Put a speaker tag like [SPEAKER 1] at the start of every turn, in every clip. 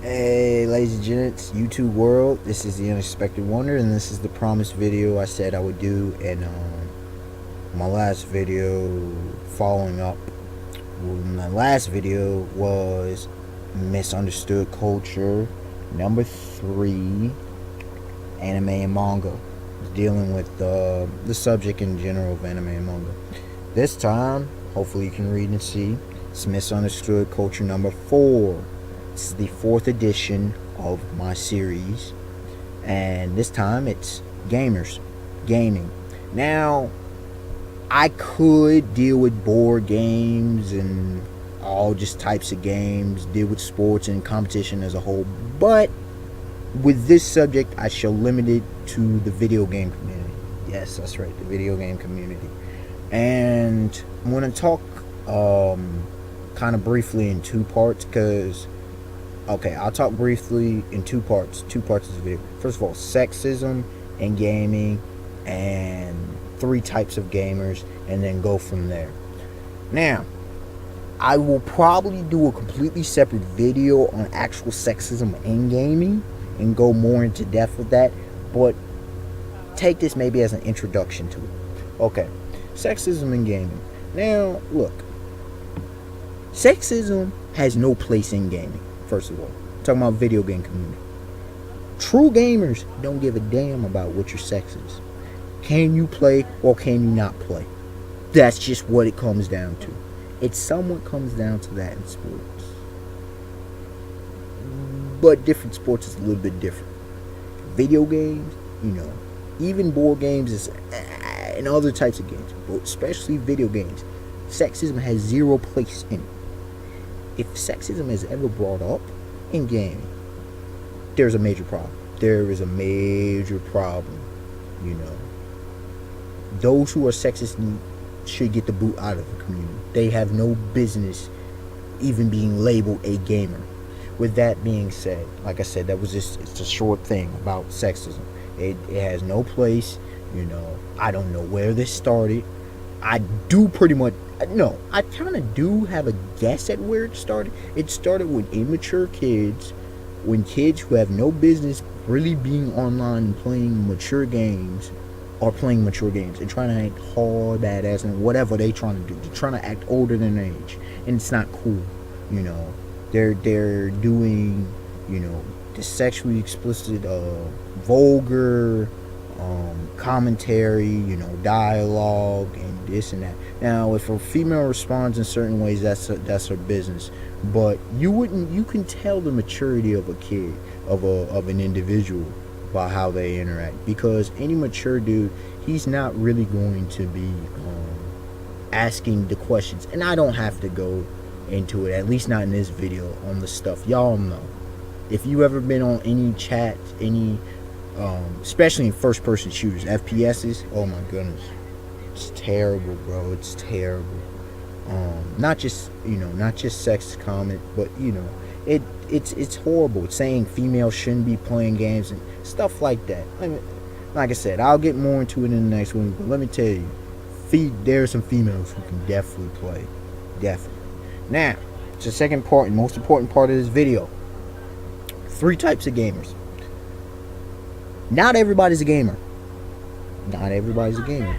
[SPEAKER 1] Hey, ladies and gents, YouTube world. This is the Unexpected Wonder, and this is the promised video I said I would do in my last video. Following up, my last video was misunderstood culture. Number 3, anime and manga. Dealing with the subject in general of anime and manga. This time, hopefully you can read and see. It's misunderstood culture number 4. This is the 4th edition of my series, and this time it's gaming. Now, I could deal with board games and all just types of games, deal with sports and competition as a whole, but with this subject, I shall limit it to the video game community. Yes, that's right, the video game community. And I'm going to talk kind of briefly in 2 parts because okay, I'll talk briefly in 2 parts. 2 parts of the video. First of all, sexism in gaming and 3 types of gamers, and then go from there. Now, I will probably do a completely separate video on actual sexism in gaming and go more into depth with that, but take this maybe as an introduction to it. Okay, sexism in gaming. Now, look, sexism has no place in gaming. First of all, I'm talking about video game community. True gamers don't give a damn about what your sex is. Can you play or can you not play? That's just what it comes down to. It somewhat comes down to that in sports. But different sports is a little bit different. Video games, even board games is, and other types of games, but especially video games, sexism has zero place in it. If sexism is ever brought up in gaming, there's a major problem. There is a major problem. Those who are sexist should get the boot out of the community. They have no business even being labeled a gamer. With that being said, like I said, it's a short thing about sexism. It has no place. I don't know where this started. I do pretty much. No, I kind of do have a guess at where it started. It started with immature kids, when kids who have no business really being online and playing mature games are playing mature games and trying to act hard, badass, and whatever they trying to do. They're trying to act older than their age, and it's not cool. They're doing the sexually explicit, vulgar commentary, dialogue and this and that. Now, if a female responds in certain ways, that's her business. But you can tell the maturity of a kid, of an individual, by how they interact. Because any mature dude, he's not really going to be asking the questions. And I don't have to go into it, at least not in this video, on the stuff y'all know. If you ever been on any chat, especially in first-person shooters, FPSs, oh my goodness, it's terrible, bro. It's terrible. Not just sex comment, but it's horrible. It's saying females shouldn't be playing games and stuff like that. Like I said, I'll get more into it in the next one. But let me tell you, there are some females who can definitely play, definitely. Now, it's the second part and most important part of this video. 3 types of gamers. Not everybody's a gamer. Not everybody's a gamer.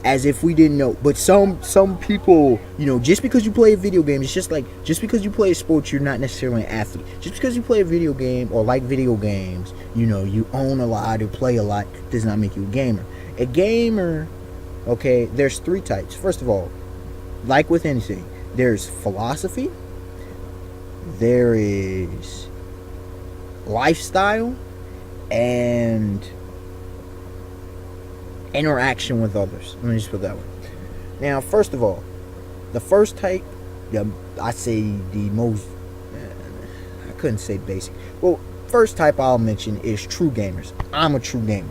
[SPEAKER 1] As if we didn't know. But some people, just because you play a video game, it's just like, just because you play a sport, you're not necessarily an athlete. Just because you play a video game or like video games, you own a lot or play a lot, does not make you a gamer. A gamer, okay, there's 3 types. First of all, like with anything, there's philosophy, there is lifestyle, and interaction with others. Let me just put that one. Now, first of all, the first type, I say the most, I couldn't say basic. Well, first type I'll mention is true gamers. I'm a true gamer.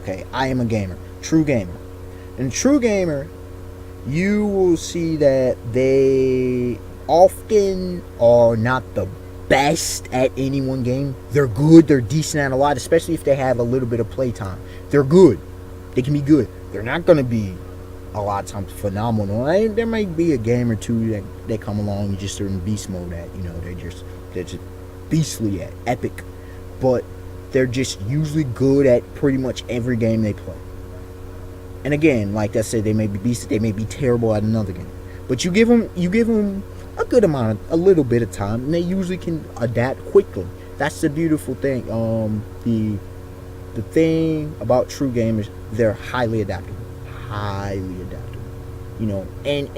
[SPEAKER 1] Okay, I am a gamer. True gamer. And true gamer, you will see that they often are not the best at any one game. They're good, they're decent at a lot, especially if they have a little bit of playtime. They're good. They can be good. They're not going to be a lot of times phenomenal. There might be a game or two that come along and just are in beast mode at, they're just beastly at, epic, but they're just usually good at pretty much every game they play. And again, like I said, they may be beastly, they may be terrible at another game, but you give them a good amount, a little bit of time, and they usually can adapt quickly. That's the beautiful thing. The thing about true gamers, they're highly adaptable, you know, and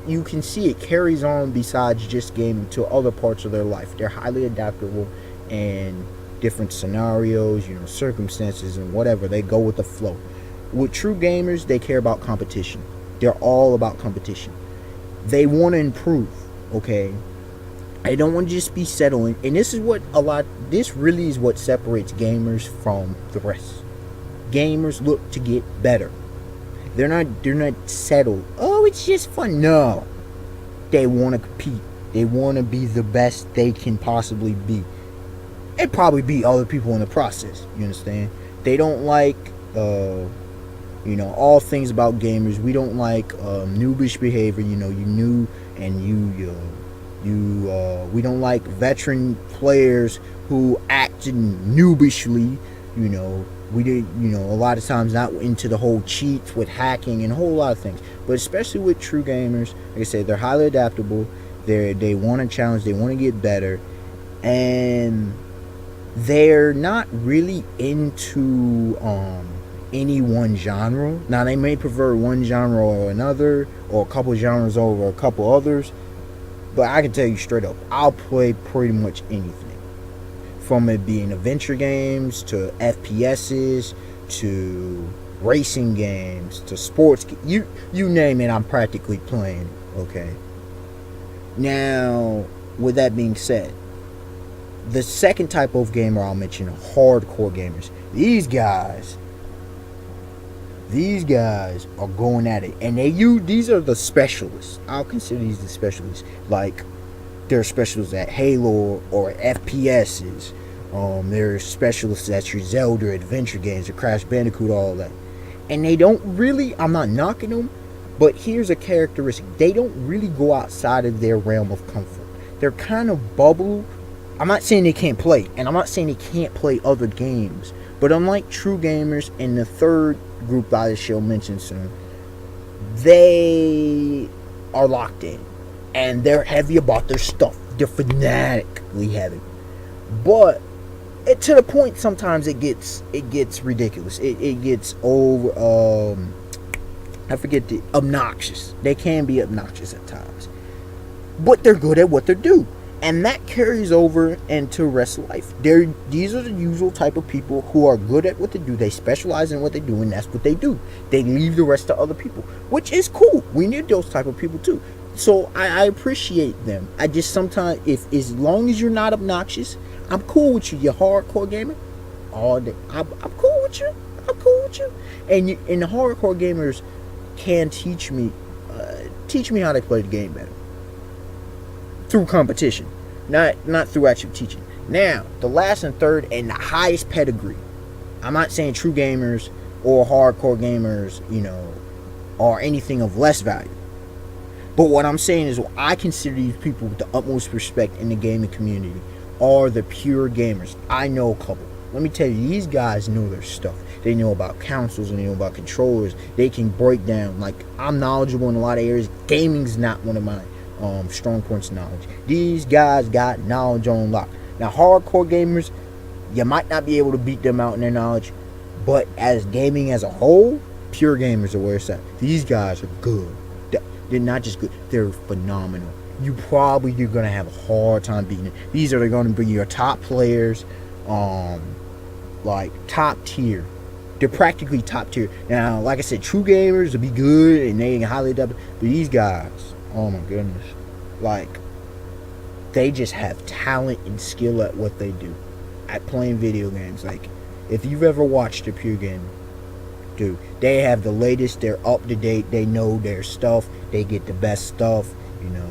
[SPEAKER 1] you can see it carries on besides just gaming to other parts of their life. They're highly adaptable in different scenarios, you know, circumstances and whatever. They go with the flow. With true gamers, they care about competition. They're all about competition. They want to improve, okay? They don't want to just be settling. And this really is what separates gamers from the rest. Gamers look to get better. They're not settled. Oh, it's just fun. No. They want to compete. They want to be the best they can possibly be. And probably beat other people in the process. You understand? They don't like you know, all things about gamers. We don't like noobish behavior. You know, you new and we don't like veteran players who acted noobishly. You know, we did, you know, a lot of times not into the whole cheats with hacking and a whole lot of things. But especially with true gamers, like I said, they're highly adaptable. They want to challenge. They want to get better, and they're not really into any one genre. Now, they may prefer one genre or another, or a couple genres over a couple others, but I can tell you straight up, I'll play pretty much anything. From it being adventure games, to FPSs, to racing games, to sports. You name it, I'm practically playing it, okay? Now, with that being said, the second type of gamer I'll mention are hardcore gamers. These guys are going at it, and these are the specialists. I'll consider these the specialists. Like, they're specialists at Halo or FPSs. They're specialists at your Zelda adventure games, or Crash Bandicoot, all that. And they don't really, I'm not knocking them, but here's a characteristic: they don't really go outside of their realm of comfort. They're kind of bubble. I'm not saying they can't play, and I'm not saying they can't play other games, but unlike true gamers and the third group I shall mention soon, they are locked in, and they're heavy about their stuff. They're fanatically heavy, but to the point sometimes it gets ridiculous. It gets over. Obnoxious. They can be obnoxious at times, but they're good at what they do. And that carries over into the rest of life. These are the usual type of people who are good at what they do. They specialize in what they do, and that's what they do. They leave the rest to other people, which is cool. We need those type of people too. So I appreciate them. I just sometimes, as long as you're not obnoxious, I'm cool with you. You're hardcore gamer all day. I'm cool with you. And the hardcore gamers can teach me how to play the game better. Through competition, not through actual teaching. Now, the last and third and the highest pedigree. I'm not saying true gamers or hardcore gamers, you know, are anything of less value. But what I'm saying is, I consider these people with the utmost respect in the gaming community are the pure gamers. I know a couple. Let me tell you, these guys know their stuff. They know about consoles, and they know about controllers. They can break down. Like, I'm knowledgeable in a lot of areas. Gaming's not one of mine strong points knowledge. These guys got knowledge on lock. Now, hardcore gamers, you might not be able to beat them out in their knowledge, but as gaming as a whole, pure gamers are where it's at. These guys are good. They're not just good, they're phenomenal. You're gonna have a hard time beating it. These are going to be your top players, like top tier. They're practically top tier. Now, like I said, true gamers will be good and they highly adaptable, but these guys, oh my goodness, like, they just have talent and skill at what they do, at playing video games. Like, if you've ever watched a pure gamer, dude, they have the latest, they're up to date, they know their stuff, they get the best stuff, you know.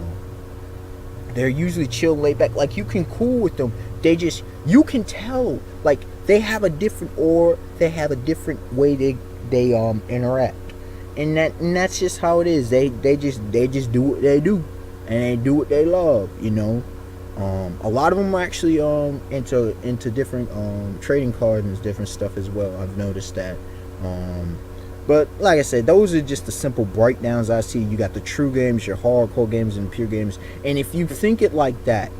[SPEAKER 1] They're usually chill, laid back, like, you can cool with them. You can tell, like, they have a different way they interact. And that's just how it is. They just do what they do, and they do what they love, you know. A lot of them are actually into different trading cards and different stuff as well. I've noticed that. But like I said, those are just the simple breakdowns I see. You got the true games, your hardcore games, and pure games. And if you think it like that,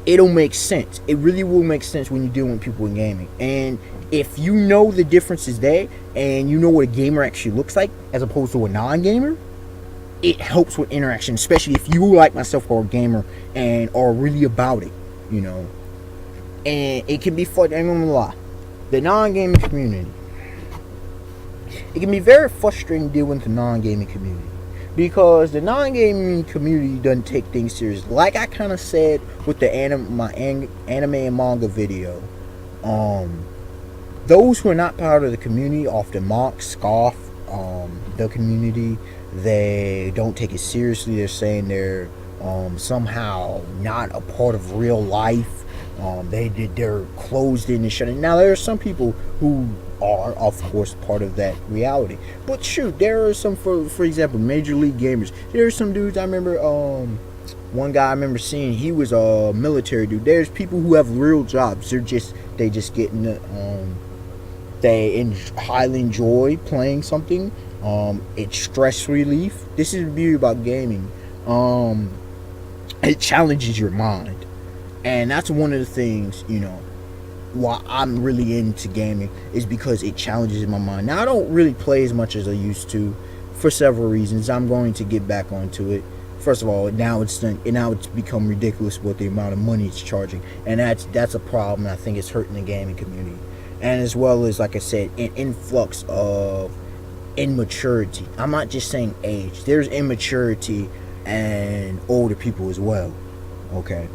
[SPEAKER 1] it'll make sense. It really will make sense when you're dealing with people in gaming. And if you know the difference is there, and you know what a gamer actually looks like as opposed to a non-gamer, it helps with interaction, especially if you, like myself, are a gamer and are really about it, you know. And it can be fun. I'm gonna lie, the non-gaming community, it can be very frustrating dealing with the non-gaming community, because the non-gaming community doesn't take things seriously. Like I kind of said with the anime and manga video, those who are not part of the community often mock, scoff the community. They don't take it seriously. They're saying they're somehow not a part of real life. They're closed in and shut in. Now there are some people who are, of course, part of that reality. But shoot, there are some, for example, Major League Gamers. There are some dudes I remember. One guy I remember seeing, he was a military dude. There's people who have real jobs. They just get in the, highly enjoy playing something. It's stress relief. This is the beauty about gaming. It challenges your mind, and that's one of the things, you know, why I'm really into gaming, is because it challenges my mind. Now I don't really play as much as I used to, for several reasons. I'm going to get back onto it. First of all, now it's become ridiculous with the amount of money it's charging, and that's a problem. I think it's hurting the gaming community, and as well as, like I said, an influx of immaturity. I'm not just saying age. There's immaturity and older people as well. Okay.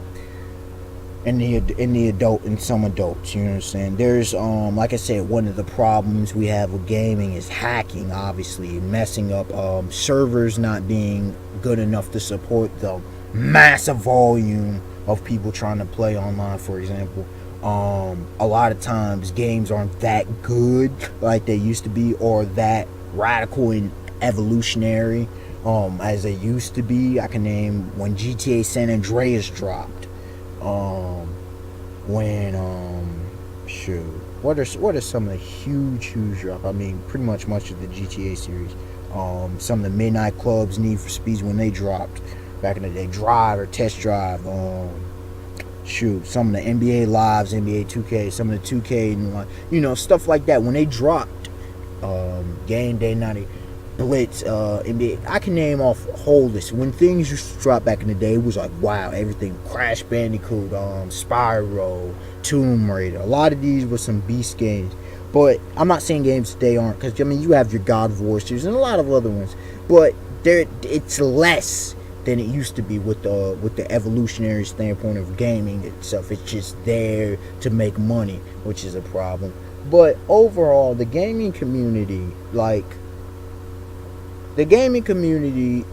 [SPEAKER 1] In some adults, you know what I'm saying? There's like I said, one of the problems we have with gaming is hacking, obviously, messing up servers not being good enough to support the massive volume of people trying to play online, for example. A lot of times games aren't that good like they used to be, or that radical and evolutionary as they used to be. I can name when GTA San Andreas dropped, what are some of the huge drop? I mean, pretty much of the GTA series. Some of the Midnight Clubs, Need for Speeds, when they dropped back in the day, Drive or Test Drive. Some of the NBA Lives, NBA 2K, some of the 2K, and you know, stuff like that. When they dropped, Game Day 90, Blitz, NBA, I can name off a whole list. When things used to drop back in the day, it was like, wow, everything. Crash Bandicoot, Spyro, Tomb Raider. A lot of these were some beast games. But I'm not saying games today aren't, because I mean, you have your God of War series and a lot of other ones. But it's less than it used to be with the evolutionary standpoint of gaming itself. It's just there to make money, which is a problem. But overall, the gaming community,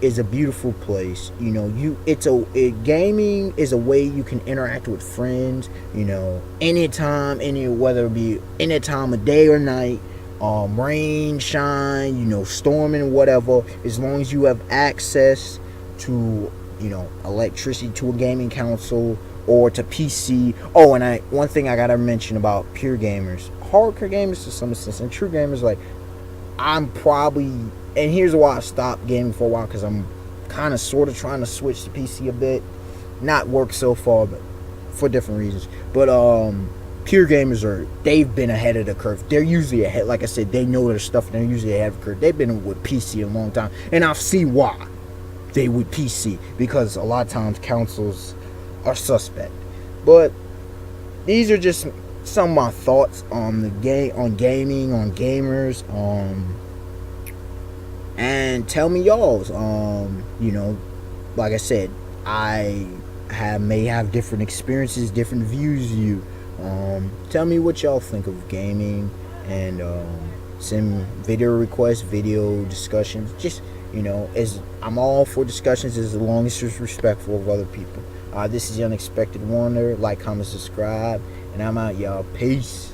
[SPEAKER 1] is a beautiful place. You know, gaming is a way you can interact with friends, you know, anytime, whether it be any time of day or night, rain, shine, you know, storming, whatever, as long as you have access to, you know, electricity, to a gaming console or to PC. Oh, and one thing I gotta mention about pure gamers, hardcore gamers to some extent, and true gamers, like, I'm probably, and here's why I stopped gaming for a while, because I'm kind of sort of trying to switch to PC a bit. Not work so far, but for different reasons. But pure gamers they've been ahead of the curve. They're usually ahead. Like I said, they know their stuff, and they're usually ahead of the curve. They've been with PC a long time, and I've seen why they with PC, because a lot of times consoles are suspect. But these are just some of my thoughts on gaming, on gamers, and tell me y'all's. You know, like I said, I may have different experiences, different views. Tell me what y'all think of gaming, and send video requests, video discussions. Just, you know, I'm all for discussions as long as it's respectful of other people. This is The Unexpected Wonder. Like, comment, subscribe, and I'm out, y'all. Peace.